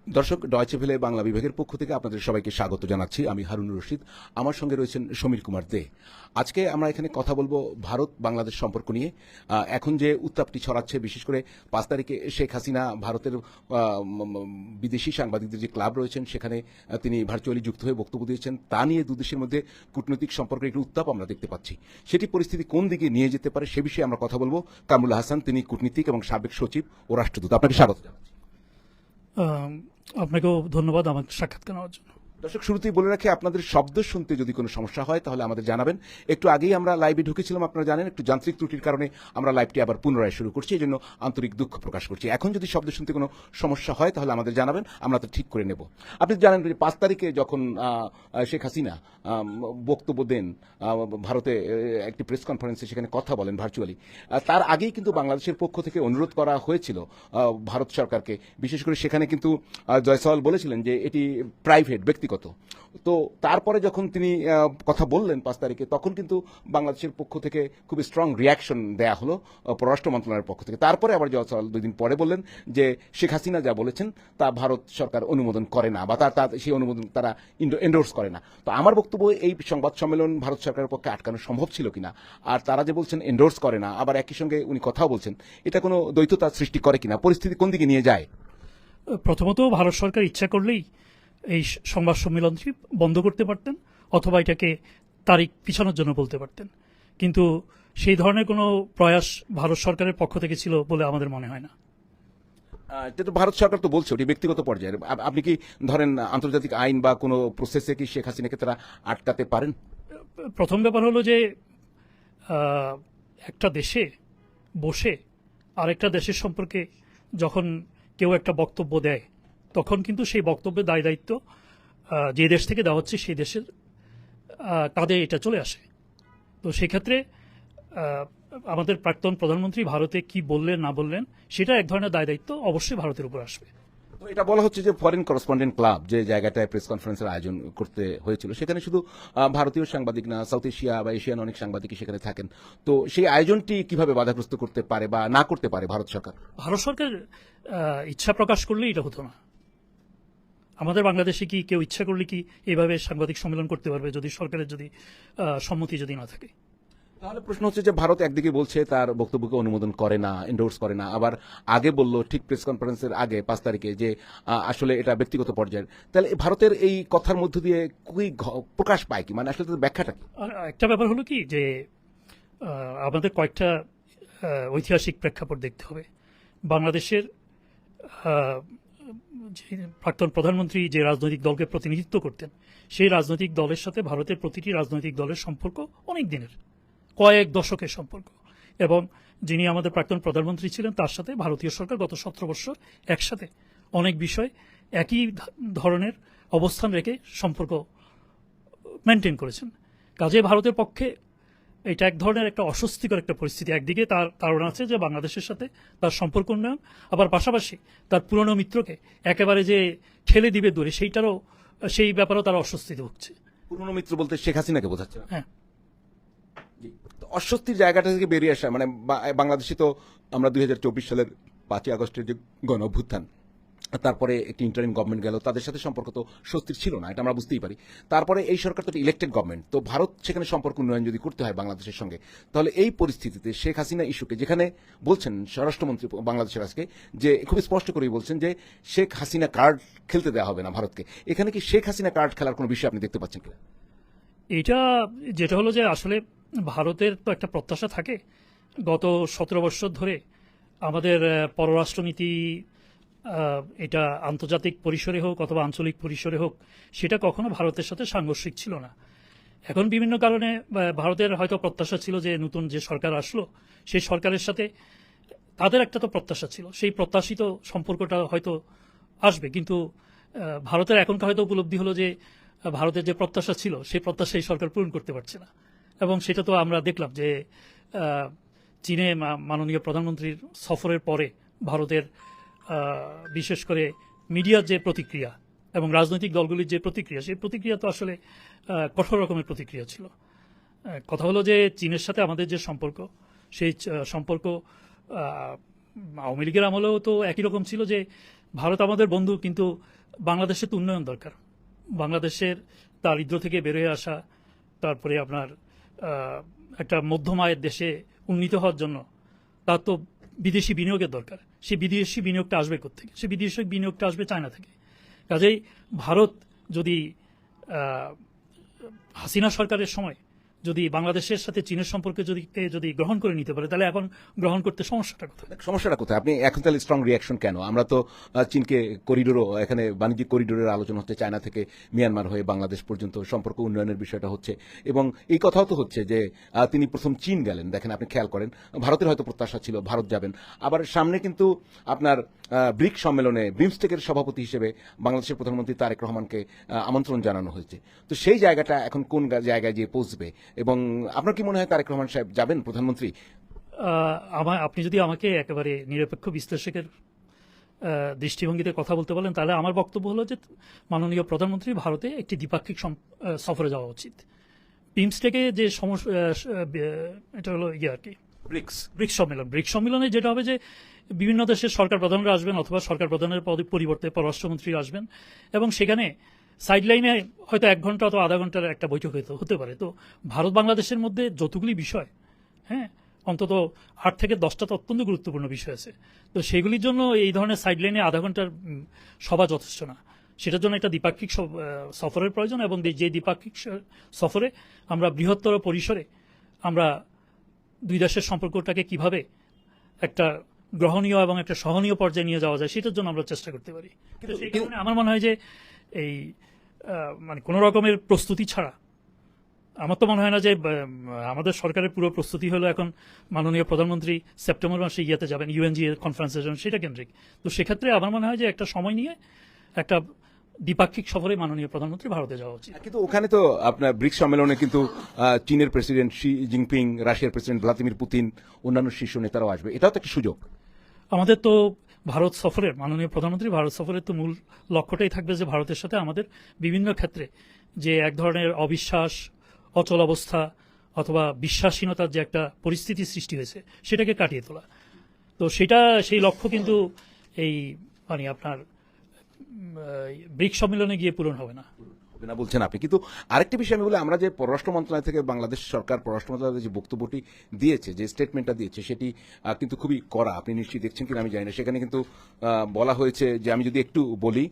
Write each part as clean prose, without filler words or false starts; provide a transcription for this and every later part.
দর্শক, Deutsche Welle Bangla বিভাগের পক্ষ থেকে আপনাদের সবাইকে স্বাগত জানাচ্ছি। আমি হারুনুর রশিদ, আমার সঙ্গে রয়েছেন সমীর কুমার দে। আজকে আমরা এখানে কথা বলবো ভারত বাংলাদেশ সম্পর্ক নিয়ে। এখন যে উত্তাপটি ছড়াচ্ছে, বিশেষ করে 5 তারিখে শেখ হাসিনা ভারতের বিদেশি সাংবাদিকদের যে ক্লাব রয়েছেন সেখানে তিনি ভার্চুয়ালি যুক্ত হয়ে বক্তব্য দিয়েছেন, তা নিয়ে দুই দেশের মধ্যে কূটনৈতিক সম্পর্কের একটি উত্তাপ আমরা দেখতে পাচ্ছি। সেটি পরিস্থিতি কোন দিকে নিয়ে যেতে পারে সে বিষয়ে আমরা কথা বলবো। কামরুল হাসান, তিনি কূটনীতিক এবং সাবেক সচিব ও রাষ্ট্রদূত। আপনাকে স্বাগত জানাচ্ছি। আপনাকেও ধন্যবাদ আমার সাক্ষাৎকার নেওয়ার জন্য। দর্শক, শুরুতেই বলে রাখি, আপনাদের শব্দ শুনতে যদি কোনো সমস্যা হয় তাহলে আমাদের জানাবেন। একটু আগেই আমরা লাইভে ঢুকেছিলাম, আপনারা জানেন, একটু যান্ত্রিক ত্রুটির কারণে আমরা লাইভটি আবার পুনরায় শুরু করছি, এই জন্য আন্তরিক দুঃখ প্রকাশ করছি। এখন যদি শব্দ শুনতে কোনো সমস্যা হয় তাহলে আমাদের জানাবেন, আমরা তো ঠিক করে নেব। আপনি জানেন যে 5 তারিখে যখন শেখ হাসিনা বক্তব্য দেন ভারতে, একটি প্রেস কনফারেন্সে সেখানে কথা বলেন ভার্চুয়ালি, তার আগেই কিন্তু বাংলাদেশের পক্ষ থেকে অনুরোধ করা হয়েছিল ভারত সরকারকে। বিশেষ করে সেখানে কিন্তু জয়সওয়াল বলেছিলেন যে এটি প্রাইভেট, ব্যক্তিগত। তো তারপরে যখন তিনি কথা বললেন 5 তারিখে, তখন কিন্তু বাংলাদেশের পক্ষ থেকে খুব স্ট্রং রিয়াকশন দেয়া হলো পররাষ্ট্র মন্ত্রণালয়ের পক্ষ থেকে। তারপরে আবার জয়সওয়াল 2 দিন পরে বললেন যে শেখ হাসিনা যা বলেছেন তা ভারত সরকার অনুমোদন করে না, বা তার সেই অনুমোদন তারা এন্ডোর্স করে না। তো আমার বক্তব্য, এই সংবাদ সম্মেলন ভারত সরকারের পক্ষে আটকানো সম্ভব ছিল কিনা, আর তারা যে বলছেন এন্ডোর্স করে না, আবার একই সঙ্গে উনি কথাও বলছেন, এটা কোনো দ্বৈততা সৃষ্টি করে কিনা, পরিস্থিতি কোন দিকে নিয়ে যায়? প্রথমত, ভারত সরকার ইচ্ছা করলেই এই সংবাদ সম্মেলনটি বন্ধ করতে পারতেন, অথবা এটাকে তারিখ পিছানোর জন্য বলতে পারতেন, কিন্তু সেই ধরনের কোনো প্রয়াস ভারত সরকারের পক্ষ থেকে ছিল বলে আমাদের মনে হয় না। এটা তো ভারত সরকার তো বলছে ওটি ব্যক্তিগত পর্যায়ে। আপনি কি ধরেন আন্তর্জাতিক আইন বা কোনো প্রসেসে কি শেখ হাসিনাকে তারা আটকাতে পারেন? প্রথম ব্যাপার হলো যে আহ, একটা দেশে বসে আরেকটা দেশের সম্পর্কে যখন কেউ একটা বক্তব্য দেয়, তখন কিন্তু সেই বক্তব্যের দায় দায়িত্ব যে দেশ থেকে দেওয়া হচ্ছে সেই দেশের কাঁধে এটা চলে আসে। তো সেক্ষেত্রে আহ, আমাদের প্রাক্তন প্রধানমন্ত্রী ভারতে কি বললেন না বললেন, সেটা এক ধরনের দায় দায়িত্ব অবশ্যই ভারতের উপর আসবে। তো এটা বলা হচ্ছে যে ফরেন করেসপন্ডেন্ট ক্লাব যে জায়গাটায় প্রেস কনফারেন্সের আয়োজন করতে হয়েছিল, সেখানে শুধু ভারতীয় সাংবাদিক না, সাউথ এশিয়া বা এশিয়ান অনেক সাংবাদিকই সেখানে থাকেন। তো সেই আয়োজনটি কিভাবে বাধাগ্রস্ত করতে পারে বা না করতে পারে ভারত সরকার? ভারত সরকার ইচ্ছা প্রকাশ করলেই এটা হতো না। আমাদের বাংলাদেশে কি কেউ ইচ্ছা করলে কি এইভাবে সাংবাদিক সম্মেলন করতে পারবে, যদি সরকারের যদি সম্মতি যদি না থাকে? তাহলে প্রশ্ন হচ্ছে যে ভারত একদিকে বলছে তার বক্তব্যকে অনুমোদন করে না, এন্ডোর্স করে না, আবার আগে বলল ঠিক প্রেস কনফারেন্সের আগে 5 তারিখে যে আসলে এটা ব্যক্তিগত পর্যায়ের। তাহলে ভারতের এই কথার মধ্য দিয়ে কি প্রকাশ পায় কি, মানে আসলে তাদের ব্যাখ্যাটা কি? আর একটা ব্যাপার হলো কি যে আমাদের কয়েকটা ঐতিহাসিক প্রেক্ষাপট দেখতে হবে। বাংলাদেশের আহ, যে প্রাক্তন প্রধানমন্ত্রী যে রাজনৈতিক দলকে প্রতিনিধিত্ব করতেন, সেই রাজনৈতিক দলের সাথে ভারতের প্রতিটি রাজনৈতিক দলের সম্পর্ক অনেক দিনের, কয়েক দশকের সম্পর্ক। এবং যিনি আমাদের প্রাক্তন প্রধানমন্ত্রী ছিলেন, তার সাথে ভারতীয় সরকার গত 17 বছর একসাথে অনেক বিষয় একই ধরনের অবস্থান রেখে সম্পর্ক মেনটেন করেছেন। কাজে ভারতের পক্ষে এটা এক ধরনের একটা অস্বস্তিকর একটা পরিস্থিতি। একদিকে তার কারণ আছে যে বাংলাদেশের সাথে তার সম্পর্ক উন্নয়ন, আবার পাশাপাশি তার পুরনো মিত্রকে একেবারে যে ঠেলে দিবে দূরে, সেই ব্যাপারেও তারা অস্বস্তিতে ভুগছে। পুরনো মিত্র বলতে শেখ হাসিনাকে বোঝাচ্ছে? হ্যাঁ, তো অস্বস্তির জায়গাটা থেকে বেরিয়ে আসা, মানে বাংলাদেশে তো আমরা 2024 সালের 5ই আগস্টের যে গণ অভ্যুত্থান, তারপরে একটি ইন্টারিম গভর্নমেন্ট গেল, তাদের সাথে সম্পর্ক তো স্বস্তির ছিল না, এটা আমরা বুঝতেই পারি। তারপরে এই সরকার তো ইলেক্টেড গভর্নমেন্ট, তো ভারত সেখানে সম্পর্ক উন্নয়ন যদি করতে হয় বাংলাদেশের সঙ্গে, তাহলে এই পরিস্থিতিতে শেখ হাসিনা ইস্যুকে, যেখানে বলছেন স্বরাষ্ট্রমন্ত্রী বাংলাদেশের আজকে যে খুব স্পষ্ট করেই বলছেন যে শেখ হাসিনা কার্ড খেলতে দেওয়া হবে না ভারতকে, এখানে কি শেখ হাসিনা কার্ড খেলার কোনো বিষয় আপনি দেখতে পাচ্ছেন কিনা? এটা যেটা হলো যে আসলে ভারতের তো একটা প্রত্যাশা থাকে। গত 17 বছর ধরে আমাদের পররাষ্ট্রনীতি, এটা আন্তর্জাতিক পরিসরে হোক অথবা আঞ্চলিক পরিসরে হোক, সেটা কখনো ভারতের সাথে সাংঘর্ষিক ছিল না। এখন বিভিন্ন কারণে ভারতের হয়তো প্রত্যাশা ছিল যে নতুন যে সরকার আসলো, সেই সরকারের সাথে তাদের একটা তো প্রত্যাশা ছিল, সেই প্রত্যাশিত সম্পর্কটা হয়তো আসবে। কিন্তু ভারতের এখনকার হয়তো উপলব্ধি হলো যে ভারতের যে প্রত্যাশা ছিল সেই প্রত্যাশা এই সরকার পূরণ করতে পারছে না। এবং সেটা তো আমরা দেখলাম যে চীনে মাননীয় প্রধানমন্ত্রীর সফরের পরে ভারতের বিশেষ করে মিডিয়ার যে প্রতিক্রিয়া এবং রাজনৈতিক দলগুলির যে প্রতিক্রিয়া, সেই প্রতিক্রিয়া তো আসলে কঠোর রকমের প্রতিক্রিয়া ছিল। কথা হলো যে চীনের সাথে আমাদের যে সম্পর্ক, সেই সম্পর্ক আওয়ামী লীগের আমলেও তো একই রকম ছিল, যে ভারত আমাদের বন্ধু, কিন্তু বাংলাদেশের তো উন্নয়ন দরকার। বাংলাদেশের দারিদ্র্য থেকে বেরোয় আসা, তারপরে আপনার একটা মধ্যম আয়ের দেশে উন্নীত হওয়ার জন্য তার তো বিদেশি বিনিয়োগের দরকার। সেই বিদেশি বিনিয়োগটা আসবে কোত্থেকে? সেই বিদেশি বিনিয়োগটা আসবে চায়না থেকে। কাজেই ভারত যদি হাসিনা সরকারের সময় যদি বাংলাদেশের সাথে চীনের সম্পর্কে যদি গ্রহণ করে নিতে পারে, তাহলে এখন গ্রহণ করতে সমস্যাটা কোথায়? সমস্যাটা কোথায়? আপনি এখন তাহলে স্ট্রং রিয়াকশন কেন? আমরা তো চীনকে করিডোরও, এখানে বাণিজ্যিক করিডোরের আলোচনা হচ্ছে, চায়না থেকে মিয়ানমার হয়ে বাংলাদেশ পর্যন্ত সম্পর্ক উন্নয়নের বিষয়টা হচ্ছে, এবং এই কথাও তো হচ্ছে যে তিনি প্রথম চীন গেলেন। দেখেন, আপনি খেয়াল করেন, ভারতের হয়তো প্রত্যাশা ছিল ভারত যাবেন, আবার সামনে কিন্তু আপনার ব্রিক সম্মেলনে বিমস্টেকের সভাপতি হিসেবে বাংলাদেশের প্রধানমন্ত্রী তারেক রহমানকে আমন্ত্রণ জানানো হয়েছে। তো সেই জায়গাটা এখন কোন জায়গায় গিয়ে পৌঁছবে, এবং আপনার কি মনে হয় তারেক রহমান সাহেব যাবেন প্রধানমন্ত্রী? আপনি যদি আমাকে একেবারে নিরপেক্ষ বিশ্লেষকের দৃষ্টিভঙ্গিতে কথা বলতে বলেন, তাহলে আমার বক্তব্য হলো যে মাননীয় প্রধানমন্ত্রী ভারতে একটি দ্বিপাক্ষিক সফরে যাওয়া উচিত। বিমস্টেকে যে সমস্যা, এটা হলো আর কি ব্রিক্স সম্মেলন। ব্রিক্স সম্মেলনে যেটা হবে যে বিভিন্ন দেশের সরকার প্রধানরা আসবেন, অথবা সরকার প্রধানের পরিবর্তে পররাষ্ট্রমন্ত্রী আসবেন, এবং সেখানে সাইডলাইনে হয়তো 1 ঘন্টা অথবা আধা ঘন্টার একটা বৈঠক হতে পারে। তো ভারত বাংলাদেশের মধ্যে যতগুলি বিষয়, হ্যাঁ, অন্তত 8 থেকে 10টা তো অত্যন্ত গুরুত্বপূর্ণ বিষয় আছে। তো সেগুলির জন্য এই ধরনের সাইডলাইনে আধা ঘন্টার সভা যথেষ্ট না। সেটার জন্য একটা দ্বিপাক্ষিক সফরের প্রয়োজন, এবং যে দ্বিপাক্ষিক সফরে আমরা বৃহত্তর পরিসরে আমরা দুই দেশের সম্পর্কটাকে কিভাবে একটা গ্রহণীয় এবং একটা সহনীয় পর্যায়ে নিয়ে যাওয়া যায়, সেটার জন্য আমরা চেষ্টা করতে পারি। কিন্তু সেই কারণে আমার মনে হয় যে এই মানে কোনো রকমের প্রস্তুতি ছাড়া, আমার তো মনে হয় না যে আমাদের সরকারের পুরো প্রস্তুতি হলো এখন মাননীয় প্রধানমন্ত্রী সেপ্টেম্বর মাসে ইয়েতে যাবেন, ইউএনজি এর কনফারেন্সের জন্য, সেটা কেন্দ্রিক। তো সেক্ষেত্রে আমার মনে হয় যে একটা সময় নিয়ে একটা দ্বিপাক্ষিক সফরে মাননীয় প্রধানমন্ত্রী ভারতে যাওয়া উচিত। কিন্তু ওখানে তো আপনার ব্রিক্স সম্মেলনে কিন্তু চীনের প্রেসিডেন্ট শি জিনপিং, রাশিয়ার প্রেসিডেন্ট ভ্লাদিমির পুতিন, অন্যান্য শীর্ষ নেতারাও আসবে, এটাও তো একটা সুযোগ। আমাদের তো ভারত সফরের, মাননীয় প্রধানমন্ত্রী ভারত সফরের তো মূল লক্ষ্যটাই থাকবে যে ভারতের সাথে আমাদের বিভিন্ন ক্ষেত্রে যে এক ধরনের অবিশ্বাস, অচল অবস্থা অথবা বিশ্বাসহীনতার যে একটা পরিস্থিতি সৃষ্টি হয়েছে, সেটাকে কাটিয়ে তোলা। তো সেই লক্ষ্য কিন্তু এই মানে আপনার ব্রিক্স সম্মেলনে গিয়ে পূরণ হবে না বলছেন আপনি। কিন্তু আরেকটি বিষয় আমি বলি, আমরা যে পররাষ্ট্র মন্ত্রণালয় থেকে বাংলাদেশ সরকার পররাষ্ট্র মন্ত্রণালয় যে বক্তব্যটি দিয়েছে, যে স্টেটমেন্টটা দিয়েছে, সেটি কিন্তু খুবই কড়া। আপনি নিশ্চয়ই দেখছেন কিনা আমি জানি না। সেখানে কিন্তু বলা হয়েছে যে, আমি যদি একটু বলি,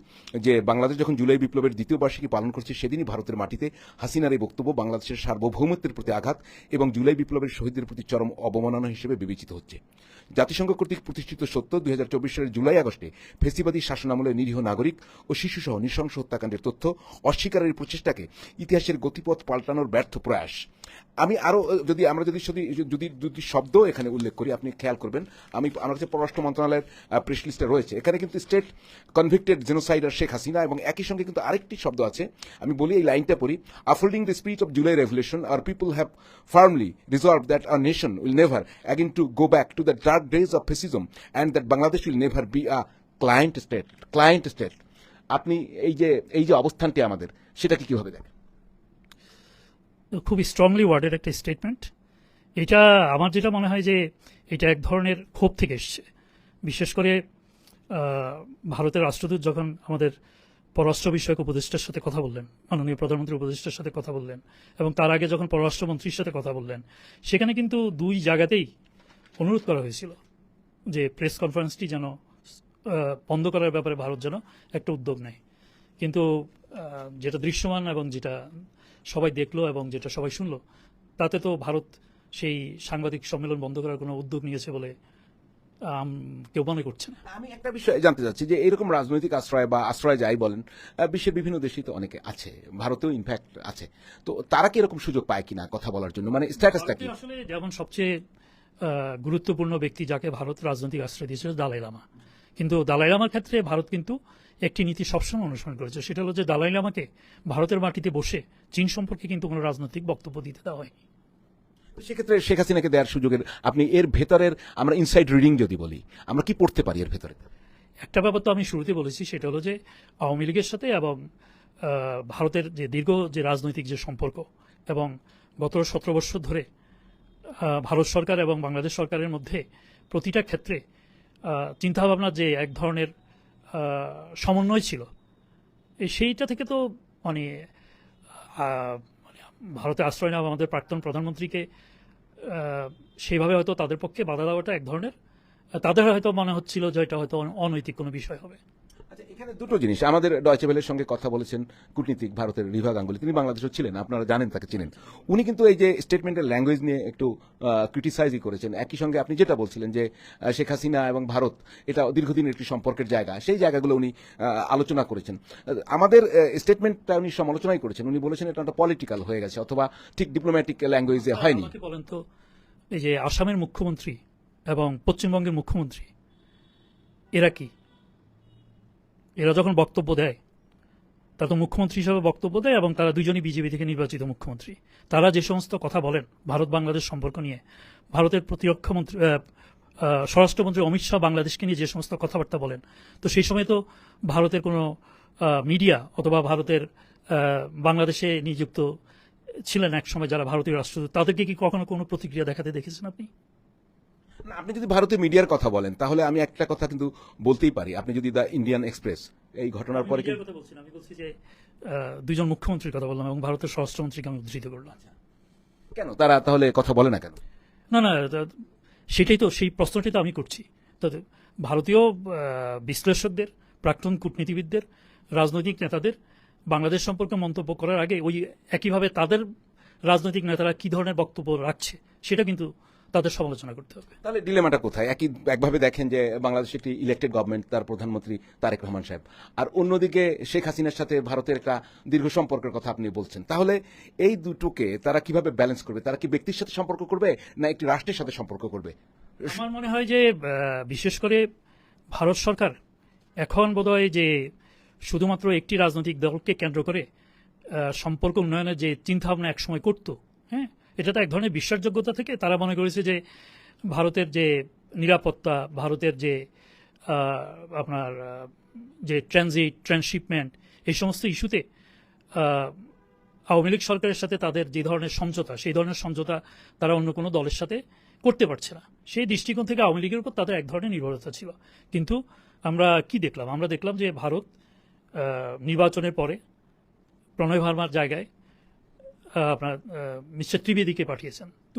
যে বাংলাদেশ যখন জুলাই বিপ্লবের 2য় বার্ষিকী পালন করছে, সেদিনই ভারতের মাটিতে হাসিনার এই বক্তব্য বাংলাদেশের সার্বভৌমত্বের প্রতি আঘাত এবং জুলাই বিপ্লবের শহীদদের প্রতি চরম অবমাননা হিসেবে বিবেচিত হচ্ছে। জাতিসংঘ কর্তৃক প্রতিষ্ঠিত সত্য, 2024 সালের জুলাই আগস্টে ফেসিবাদী শাসনামলে নিরীহ নাগরিক ও শিশুসহ নৃশংস হত্যাকাণ্ডের তথ্য অস্বীকারের প্রচেষ্টাকে ইতিহাসের গতিপথ পাল্টানোর ব্যর্থ প্রয়াস। আমি আরো আমরা যদি দুটি শব্দ এখানে উল্লেখ করি, আপনি খেয়াল করবেন, আমার কাছে পররাষ্ট্র মন্ত্রণালয়ের প্রেস লিস্টে রয়েছে, এখানে কিন্তু স্টেট কনভিক্টেড জেনোসাইডার শেখ হাসিনা, এবং একই সঙ্গে কিন্তু আরেকটি শব্দ আছে, আমি বলি, এই লাইনটা পড়ি: upholding the spirit of July revolution, our people have firmly resolved that our nation will never again to go back to the dark days of fascism and that Bangladesh will never be a client state. আপনি এই যে অবস্থানটি আমাদের, সেটাকে কিভাবে দেখেন? খুব strongly ওয়ার্ডের একটা স্টেটমেন্ট এটা। আমার যেটা মনে হয় যে এটা এক ধরনের ক্ষোভ থেকে এসছে। বিশেষ করে ভারতের রাষ্ট্রদূত যখন আমাদের পররাষ্ট্র বিষয়ক উপদেষ্টার সাথে কথা বললেন, মাননীয় প্রধানমন্ত্রী উপদেষ্টার সাথে কথা বললেন, এবং তার আগে যখন পররাষ্ট্রমন্ত্রীর সাথে কথা বললেন, সেখানে কিন্তু দুই জায়গাতেই অনুরোধ করা হয়েছিল যে প্রেস কনফারেন্সটি যেন বন্ধ করার ব্যাপারে ভারত যেন একটা উদ্যোগ নেয়। কিন্তু যেটা দৃশ্যমান এবং যেটা সবাই দেখলো এবং যেটা সবাই শুনলো, তাতে তো ভারত সেই সাংবাদিক সম্মেলন বন্ধ করার কোনো উদ্যোগ নিয়েছে বলে কেউ মনে করছে না। আমি একটা বিষয় জানতে চাচ্ছি, যে এরকম রাজনৈতিক আশ্রয় বা আশ্রয় যাই বলেন, বিশ্বের বিভিন্ন দেশেই তো অনেকে আছে, ভারতেও ইনফ্যাক্ট আছে, তো তারা কি এরকম সুযোগ পায় কিনা কথা বলার জন্য, মানে স্ট্যাটাসটা কি? আসলে যেমন সবচেয়ে গুরুত্বপূর্ণ ব্যক্তি যাকে ভারত রাজনৈতিক আশ্রয় দিয়েছে দালাই লামা, কিন্তু দালাই লামার ক্ষেত্রে ভারত কিন্তু একটি নীতি সবসময় অনুসরণ করেছে, সেটা হলো যে দালাই লামাকে ভারতের মাটিতে বসে চীন সম্পর্কে কিন্তু কোনো রাজনৈতিক বক্তব্য দিতে দেওয়া হয়নি। সেক্ষেত্রে শেখ হাসিনাকে দেওয়ার সুযোগের, আপনি এর ভেতরের, আমরা ইনসাইড রিডিং যদি বলি, আমরা কি পড়তে পারি এর ভেতরে? একটা ব্যাপার তো আমি শুরুতে বলেছি, সেটা হলো যে আওয়ামী লীগের সাথে এবং ভারতের যে দীর্ঘ যে রাজনৈতিক যে সম্পর্ক, এবং গত 17 বছর ধরে ভারত সরকার এবং বাংলাদেশ সরকারের মধ্যে প্রতিটা ক্ষেত্রে চিন্তাভাবনা যে এক ধরনের সমন্বয় ছিল, সেইটা থেকে তো মানে মানে ভারতে আশ্রয় নেওয়া আমাদের প্রাক্তন প্রধানমন্ত্রীকে সেইভাবে হয়তো তাদের পক্ষে বাধা দেওয়াটা এক ধরনের, তাদের হয়তো মনে হচ্ছিল যে এটা হয়তো অনৈতিক কোনো বিষয় হবে। আচ্ছা, এখানে দুটো জিনিস, আমাদের ডয়চে ভেলের সঙ্গে কথা বলেছেন কূটনীতিক ভারতের রিভা গাঙ্গুলি, তিনি বাংলাদেশেও ছিলেন, আপনারা জানেন, তাকে চিনেন। উনি কিন্তু এই যে স্টেটমেন্টের ল্যাঙ্গুয়েজ নিয়ে একটু ক্রিটিসাইজই করেছেন। একই সঙ্গে আপনি যেটা বলছিলেন যে শেখ হাসিনা এবং ভারত এটা দীর্ঘদিনের একটি সম্পর্কের জায়গা, সেই জায়গাগুলো উনি আলোচনা করেছেন। আমাদের স্টেটমেন্টটা উনি সমালোচনাই করেছেন, উনি বলেছেন এটা একটা পলিটিক্যাল হয়ে গেছে অথবা ঠিক ডিপ্লোম্যাটিক ল্যাঙ্গুয়েজে হয়নি। আমাকে বলেন তো, এই যে আসামের মুখ্যমন্ত্রী এবং পশ্চিমবঙ্গের মুখ্যমন্ত্রী এরা কি, এরা যখন বক্তব্য দেয় তারা তো মুখ্যমন্ত্রী হিসেবে বক্তব্য দেয় এবং তারা দুজনই বিজেপি থেকে নির্বাচিত মুখ্যমন্ত্রী। তারা যে সমস্ত কথা বলেন ভারত বাংলাদেশ সম্পর্ক নিয়ে, ভারতের প্রতিরক্ষা মন্ত্রী স্বরাষ্ট্রমন্ত্রী অমিত শাহ বাংলাদেশকে নিয়ে যে সমস্ত কথাবার্তা বলেন, তো সেই সময় তো ভারতের কোনো মিডিয়া অথবা ভারতের বাংলাদেশে নিযুক্ত ছিলেন এক সময় যারা ভারতীয় রাষ্ট্রদূত, তাদেরকে কি কখনো কোনো প্রতিক্রিয়া দেখাতে দেখেছেন আপনি? না, আপনি যদি ভারতের মিডিয়ার কথা বলেন তাহলে আমি একটা কথা কিন্তু বলতেই পারি, আপনি যদি দ্য ইন্ডিয়ান এক্সপ্রেস এই ঘটনার পরে মিডিয়ার কথা বলছি না, আমি বলছি যে দুইজন মুখ্যমন্ত্রীর কথা বললাম এবং ভারতের স্বরাষ্ট্রমন্ত্রীকে আমি উদ্ধৃত করলাম। কেন তারা তাহলে কথা বলে না কেন? না না, সেটাই তো, সেই প্রশ্নটাই তো আমি করছি। তো ভারতীয় বিশ্লেষকদের, প্রাক্তন কূটনীতিবিদদের, রাজনৈতিক নেতাদের বাংলাদেশ সম্পর্কে মন্তব্য করার আগে ওই একইভাবে তাদের রাজনৈতিক নেতারা কি ধরনের বক্তব্য রাখছে সেটা কিন্তু তাদের সমালোচনা করতে হবে। তাহলে ডিলেমাটা কোথায়? একভাবে দেখেন যে বাংলাদেশ একটি ইলেক্টেড গভর্নমেন্ট, তার প্রধানমন্ত্রী তারেক রহমান সাহেব, আর অন্যদিকে শেখ হাসিনার সাথে ভারতের একটা দীর্ঘ সম্পর্কের কথা আপনি বলছেন। তাহলে এই দুটোকে তারা কিভাবে ব্যালেন্স করবে? তারা কি ব্যক্তির সাথে সম্পর্ক করবে না একটি রাষ্ট্রের সাথে সম্পর্ক করবে? আমার মনে হয় যে বিশেষ করে ভারত সরকার এখন বোধহয় যে শুধুমাত্র একটি রাজনৈতিক দলকে কেন্দ্র করে সম্পর্ক উন্নয়নের যে চিন্তাভাবনা একসময় করত, হ্যাঁ, এটা তো এক ধরনের বিশ্বাসযোগ্যতা থেকে তারা মনে করেছে যে ভারতের যে নিরাপত্তা, ভারতের যে আপনার যে ট্রানজিট, ট্রান্সশিপমেন্ট, এই সমস্ত ইস্যুতে আওয়ামী লীগ সরকারের সাথে তাদের যে ধরনের সমঝোতা, সেই ধরনের সমঝোতা তারা অন্য কোনো দলের সাথে করতে পারছে না। সেই দৃষ্টিকোণ থেকে আওয়ামী লীগের উপর তাদের এক ধরনের নির্ভরতা ছিল। কিন্তু আমরা কি দেখলাম? আমরা দেখলাম যে ভারত নির্বাচনের পরে প্রণয় ভার্মার জায়গায় আপনার মিস্টার ত্রিবেদীকে পাঠিয়েছেন। তো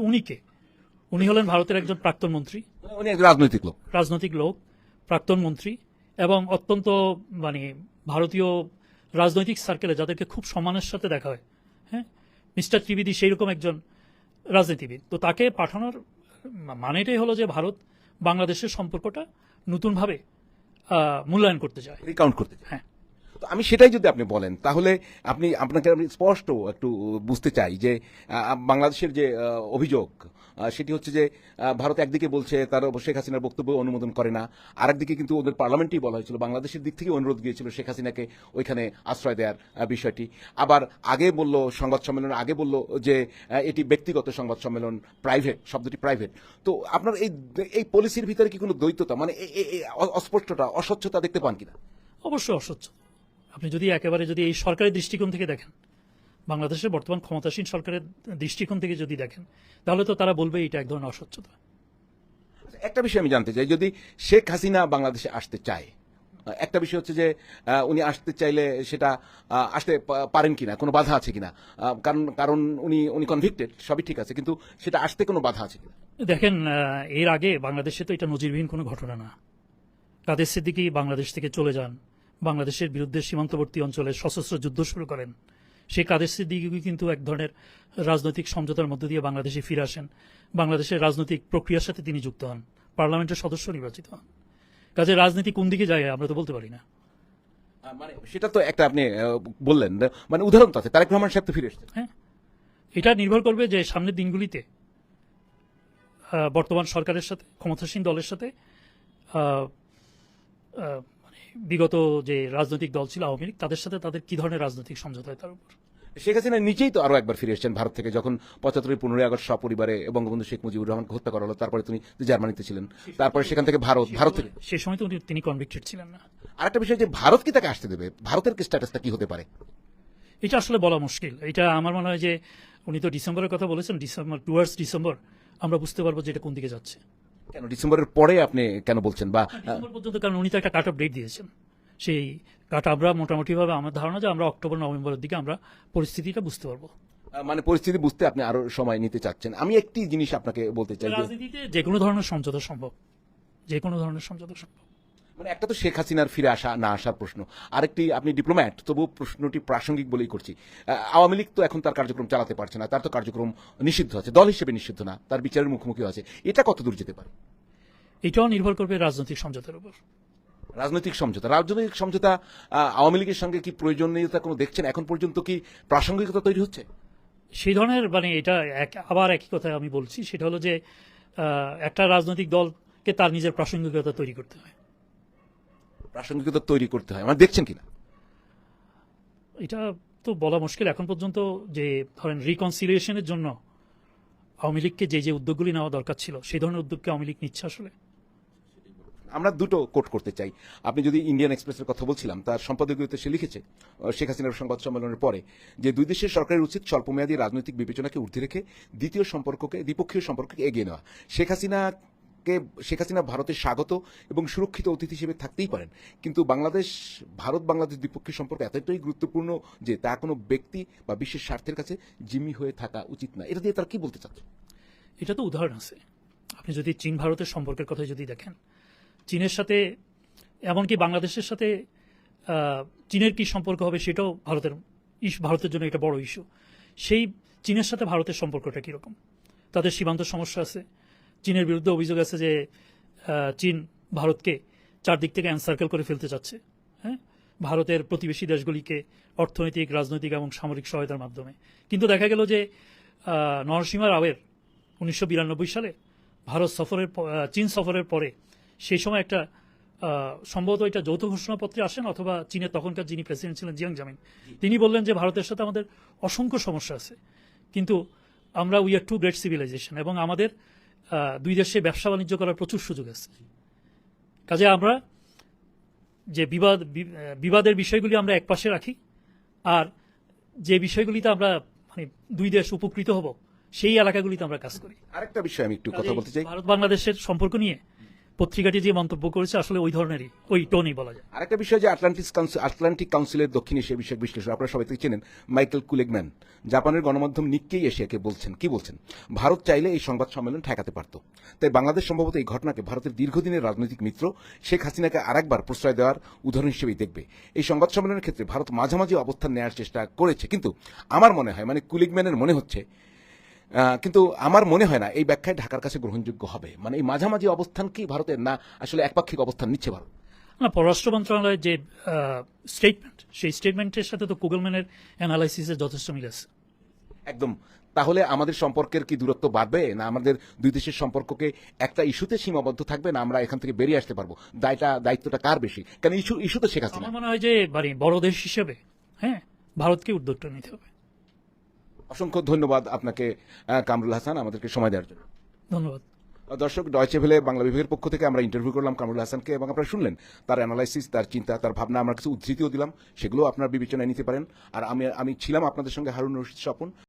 উনি হলেন ভারতের একজন প্রাক্তন মন্ত্রী, উনি একজন রাজনৈতিক লোক, প্রাক্তন মন্ত্রী, এবং অত্যন্ত মানে ভারতীয় রাজনৈতিক সার্কেলে যাদেরকে খুব সম্মানের সাথে দেখা হয়, হ্যাঁ, মিস্টার ত্রিবেদী সেই রকম একজন রাজনীতিবিদ। তো তাকে পাঠানোর মানেটাই হলো যে ভারত বাংলাদেশের সম্পর্কটা নতুনভাবে মূল্যায়ন করতে চায়, রিকাউন্ট করতে চায়। হ্যাঁ। তো আমি সেটাই যদি আপনি বলেন তাহলে আপনাকে আমি স্পষ্ট একটু বুঝতে চাই যে বাংলাদেশের যে অভিযোগ সেটি হচ্ছে যে ভারত একদিকে বলছে তার শেখ হাসিনার বক্তব্য অনুমোদন করে না, আরেকদিকে কিন্তু ওদের পার্লামেন্টেই বলা হয়েছিল, বাংলাদেশের দিক থেকে অনুরোধ গিয়েছিল শেখ হাসিনাকে ওইখানে আশ্রয় দেওয়ার বিষয়টি। আবার আগে বলল, সংবাদ সম্মেলনের আগে বলল যে এটি ব্যক্তিগত সংবাদ সম্মেলন, প্রাইভেট, শব্দটি প্রাইভেট। তো আপনার এই পলিসির ভিতরে কি কোনো দ্বৈততা, মানে অস্পষ্টতা, অস্বচ্ছতা দেখতে পান কিনা? অবশ্যই অস্বচ্ছ। আপনি যদি একেবারে যদি এই সরকারের দৃষ্টিকোণ থেকে দেখেন, বাংলাদেশের বর্তমান ক্ষমতাসীন সরকারের দৃষ্টিকোণ থেকে যদি দেখেন, তাহলে তো তারা বলবে এটা এক ধরনের অস্বচ্ছতা। একটা বিষয় আমি জানতে চাই, যদি শেখ হাসিনা বাংলাদেশে আসতে চায়, একটা বিষয় হচ্ছে যে উনি আসতে চাইলে সেটা আসতে পারেন কিনা, কোনো বাধা আছে কিনা? কারণ উনি কনভিক্টেড, সবই ঠিক আছে, কিন্তু সেটা আসতে কোনো বাধা আছে কিনা? দেখেন, এর আগে বাংলাদেশে তো এটা নজিরবিহীন কোনো ঘটনা না। কাদের সিদ্দিকী বাংলাদেশ থেকে চলে যান, বাংলাদেশের বিরুদ্ধে সীমান্তবর্তী অঞ্চলে সশস্ত্র যুদ্ধ শুরু করেন। সেই কাদের সিদ্দিকী কিন্তু এক ধরনের রাজনৈতিক সমঝোতার মধ্য দিয়ে বাংলাদেশে ফিরে আসেন, বাংলাদেশের রাজনৈতিক প্রক্রিয়ার সাথে তিনি যুক্ত হন, পার্লামেন্টের সদস্য নির্বাচিত হন। কাজে রাজনীতি কোন দিকে যায় আমরা তো বলতে পারি না। মানে সেটা তো একটা আপনি বললেন, মানে উদাহরণ তো আছে, তারেক রহমান সাহেব তো ফিরে এসেছেন। হ্যাঁ, এটা নির্ভর করবে যে সামনের দিনগুলিতে বর্তমান সরকারের সাথে, ক্ষমতাসীন দলের সাথে মানে বিগত যে রাজনৈতিক দল ছিল আওয়ামী লীগ, তাদের সাথে তাদের কি ধরনের রাজনৈতিক সমঝোতা হয় তার উপর। শেখ হাসিনা নিচেই তো আরো একবার ফিরে এসেছেন ভারত থেকে, যখন 75 15 আগস্ট সপরিবারে বঙ্গবন্ধু শেখ মুজিবুর রহমানকে হত্যা করা হলো, তারপরে তিনি জার্মানিতে ছিলেন, তারপরে সেখান থেকে ভারত থেকে। সেই সময় তো তিনি কনভিক্টেড ছিলেন না। আরেকটা বিষয় যে ভারত কি তাকে আসতে দেবে, ভারতের কি স্ট্যাটাসটা কি হতে পারে? এটা আসলে বলা মুশকিল। এটা আমার মনে হয় যে উনি তো ডিসেম্বরের কথা বলেছেন, টুয়ার্ডস ডিসেম্বর আমরা বুঝতে পারবো যে এটা কোন দিকে যাচ্ছে। কেন ডিসেম্বরের পরে আপনি কেন বলছেন? বা ডিসেম্বর পর্যন্ত, কারণ উনি তো একটা কাট অফ ডেট দিয়েছেন সেই কাট আমরা মোটামুটিভাবে আমার ধারণা যে আমরা অক্টোবর নভেম্বরের দিকে আমরা পরিস্থিতিটা বুঝতে পারবো। মানে পরিস্থিতি বুঝতে আপনি আরো সময় নিতে চাচ্ছেন। আমি একটি জিনিস আপনাকে বলতে চাই যে রাজনীতিতে যে কোনো ধরনের সমঝোতা সম্ভব, যে কোনো ধরনের সমঝোতা সম্ভব। মানে একটা তো শেখ হাসিনার ফিরে আসা না আসার প্রশ্ন, আরেকটি আপনি ডিপ্লোম্যাট, তবু প্রশ্নটি প্রাসঙ্গিক বলেই করছি। আওয়ামী লীগ তো এখন তার কার্যক্রম চালাতে পারছে না, তার তো কার্যক্রম নিষিদ্ধ আছে, দল হিসেবে নিষিদ্ধ না, তার বিচারের মুখোমুখি আছে। এটা কত দূর যেতে পারে? এটাও নির্ভর করবে রাজনৈতিক সমঝোতার উপর। রাজনৈতিক সমঝোতা আওয়ামী লীগের সঙ্গে কি প্রয়োজনীয়তা কোনো দেখছেন? এখন পর্যন্ত কি প্রাসঙ্গিকতা তৈরি হচ্ছে? সেই ধরনের মানে এটা আবার একই কথা আমি বলছি, সেটা হলো যে একটা রাজনৈতিক দলকে তার নিজের প্রাসঙ্গিকতা তৈরি করতে হয়। প্রাসঙ্গিকতা তৈরি করতে হয়, মানে দেখছেন কিনা? এটা তো বলা মুশকিল এখন পর্যন্ত। যে ধরেন রিকনসিলিয়েশনের জন্য আওয়ামী লীগকে যে যে উদ্যোগগুলি নেওয়া দরকার ছিল, সেই ধরনের উদ্যোগকে আওয়ামী লীগ নিচ্ছে আসলে? আমরা দুটো কোট করতে চাই। আপনি যদি ইন্ডিয়ান এক্সপ্রেসের কথা বলছিলাম, তার সম্পাদকীয়তে সে লিখেছে শেখ হাসিনার সংবাদ সম্মেলনের পরে যে দুই দেশের সরকারের উচিত স্বল্পমেয়াদী রাজনৈতিক বিবেচনাকে ঊর্ধ্বে রেখে দ্বিপক্ষীয় সম্পর্ককে এগিয়ে নেওয়া। শেখ হাসিনা ভারতের স্বাগত এবং সুরক্ষিত অতিথি হিসেবে থাকতেই পারেন, কিন্তু ভারত বাংলাদেশ দ্বিপক্ষীয় সম্পর্ক এতটাই গুরুত্বপূর্ণ যে তা কোনো ব্যক্তি বা বিশ্বের স্বার্থের কাছে জিম্মি হয়ে থাকা উচিত না। এটা দিয়ে তারা কি বলতে চাচ্ছে? এটা তো উদাহরণ আছে। আপনি যদি চীন ভারতের সম্পর্কের কথা যদি দেখেন, চীনের সাথে এমনকি বাংলাদেশের সাথে চীনের কি সম্পর্ক হবে সেটাও ভারতের জন্য এটা বড় ইস্যু। সেই চীনের সাথে ভারতের সম্পর্কটা কীরকম? তাদের সীমান্ত সমস্যা আছে, চীনের বিরুদ্ধে অভিযোগ আছে যে চীন ভারতকে চারদিক থেকে এনসার্কেল করে ফেলতে চাচ্ছে, হ্যাঁ, ভারতের প্রতিবেশী দেশগুলিকে অর্থনৈতিক, রাজনৈতিক এবং সামরিক সহায়তার মাধ্যমে। কিন্তু দেখা গেল যে নরসিংহ রাওয়ের 1992 সালে চীন সফরের পরে সেই সময় একটা সম্ভবত এটা যৌথ ঘোষণাপত্রে আসেন, অথবা চীনের তখনকার যিনি প্রেসিডেন্ট ছিলেন জিয়াং জামিন, তিনি বললেন যে ভারতের সাথে আমাদের অসংখ্য সমস্যা আছে, কিন্তু আমরা we are two great civilization এবং আমাদের দুই দেশে ব্যবসা বাণিজ্য করার প্রচুর সুযোগ আছে। কাজে আমরা যে বিবাদের বিষয়গুলি আমরা একপাশে রাখি, আর যে বিষয়গুলিতে আমরা মানে দুই দেশ উপকৃত হব সেই এলাকাগুলিতে আমরা কাজ করি। আরেকটা বিষয় আমি একটু কথা বলতে চাই। ভারত বাংলাদেশের সম্পর্ক নিয়ে পত্রিকাটি যে মন্তব্য করেছে আসলে ওই ধরনেরই, ওই টোনই বলা যায়। আরেকটা বিষয় যে আটলান্টিক কাউন্সিলের দক্ষিণ এশিয়া বিষয়ক বিশ্লেষক, আপনারা সবাই থেকে চেনেন মাইকেল কুলেগম্যান, জাপানের গণমাধ্যম নিক্কেই এশিয়াকে বলছেন ভারত চাইলে এই সংবাদ সম্মেলন ঠেকাতে পারত। তাই বাংলাদেশ সম্ভবত এই ঘটনাকে ভারতের দীর্ঘদিনের রাজনৈতিক মিত্র শেখ হাসিনাকে আরেকবার প্রশ্রয় দেওয়ার উদাহরণ হিসেবেই দেখবে। এই সংবাদ সম্মেলনের ক্ষেত্রে ভারত মাঝামাঝি অবস্থান নেওয়ার চেষ্টা করেছে, কিন্তু আমার মনে হয়, মানে কুলেগম্যানের মনে হচ্ছে, কিন্তু আমার মনে হয় না এই ব্যাখ্যায় ঢাকার কাছে গ্রহণযোগ্য হবে। মানে এই মাঝামাঝি অবস্থান কি ভারতের, না আসলে একপাক্ষিক অবস্থান নিচ্ছে ভারত? না, পররাষ্ট্র মন্ত্রণালয়ের যে স্টেটমেন্ট, সেই স্টেটমেন্টের সাথে তো কুগলম্যানের অ্যানালাইসিসের যথেষ্ট মিল আছে। একদম। তাহলে আমাদের সম্পর্কের কি দূরত্ব বাড়বে, না আমাদের দুই দেশের সম্পর্ককে একটা ইস্যুতে সীমাবদ্ধ থাকবে, না আমরা এখান থেকে বেরিয়ে আসতে পারবো? দায়িত্বটা কার বেশি? কারণ ইস্যু তো শেখ হাসিনা। আমার মনে হয় যে মানে বড় দেশ হিসেবে হ্যাঁ ভারতকে উদ্যোগটা নিতে হবে। অসংখ্য ধন্যবাদ আপনাকে কামরুল হাসান, আমাদেরকে সময় দেওয়ার জন্য। ধন্যবাদ। দর্শক, ডয়চে ভেলে বাংলা বিভাগের পক্ষ থেকে আমরা ইন্টারভিউ করলাম কামরুল হাসানকে, এবং আপনারা শুনলেন তার অ্যানালাইসিস, তার চিন্তা, তার ভাবনা। আমরা কিছু উদ্ধৃতিও দিলাম, সেগুলো আপনারা বিবেচনায় নিতে পারেন। আর আমি ছিলাম আপনাদের সঙ্গে হারুন রশিদ স্বপন।